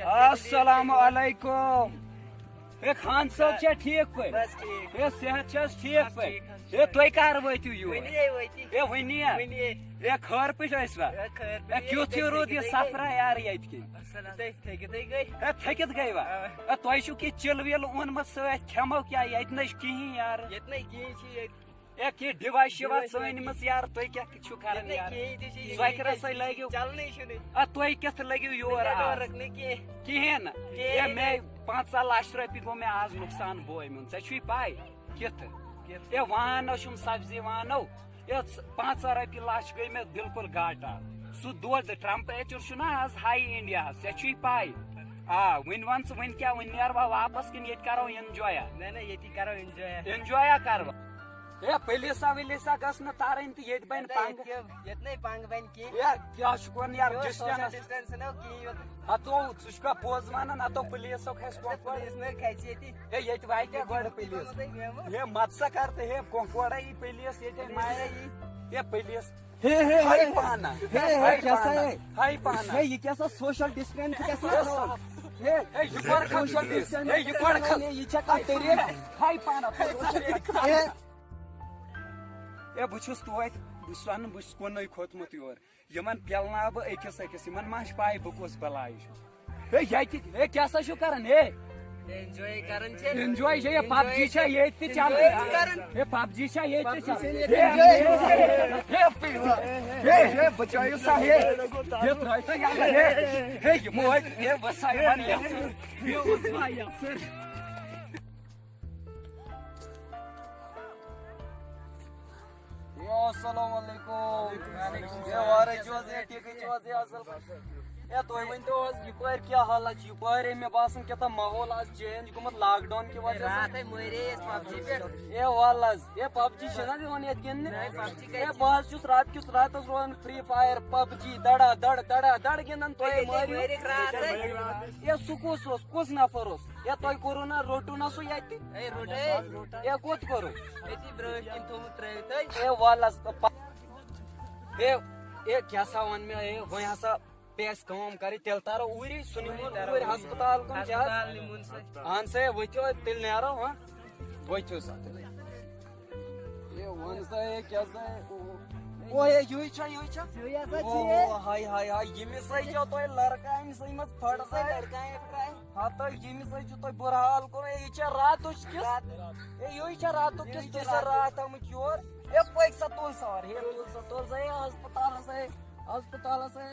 अस्सलामुअलैकुम। खान साहब छा ठीक पे? बस ठीक। सेहत छस ठीक पे? तुई कर वतिव यो? वनी खर पे क्युथ रोद यह सफरा यार ये थकित गई वा तुह चिल विल ओनमत सत खेमो क्या ये कहीं यार ये डिवाइस शिवाइस सनमस यार तुह क्या कर सैकरा सा लगे तुह कत लगे योर कहें न मे 5 लाख रुपये गो मे आज नुकसान बोय मुन ऐ पाई कित ये वानो सब्जी वानो ये 5 रुपये लाख गई मे बिल्कुल घाटा सह दौड़ टेम्परेचर आज हाई इंडिया ऐ पाई वन वन वन क्या वन नेरवा वापस कन ये करो एंजॉय एंजॉय कर पुलिसा विलिसा गस न तारन तो ये बन पंग यार क्या शुक्र यार डिस्टेंस तो सुका पोज वन तो पुलिस ये वाटे गड पुलिस ये मत सा करते हे कोड़ा ये पुलिस ये पुलिस हाई पाना हाई पाना ये कैसा सोशल डिस्टेंस कैसा बहुत तोत बन कुन खोतमुत योर यमन पेलना बह अकिस अकिस इन मा पाई बह कस बलाय क्या कर एंजॉय ये पबजी ये चल पबजी ये बचायो सा ये क्या हालत मे बासन क्या माहौल आज चेंज गुमत लॉकडाउन की वजह ये पबजी बह रात किस रात रोन फ्री फायर पबजी दड़ा दड़ दड़ा दड़ गिंदन ये कुस नफर ये तुम कोरो ना रोटू ना सो ये कोत करो ये क्या सा वन में वो यहाँ सा पेस काम करे तेल तारो उरी सुनिमो उरी अस्पताल को क्या आन से वचो तिल नेरो हां वचो सा ये वन सा है क्या सा है ओ ये युई छा ओ हाय हाय हाय ये में सही जो तो लड़का है सही मत फड़ सा लड़का है हां तो ये में सही जो तो बुरा हाल करो ये छा रात किस ये युई छा रात किस तो रात हम क्योर ये पैसा तोल सवार ये तोल से अस्पताल से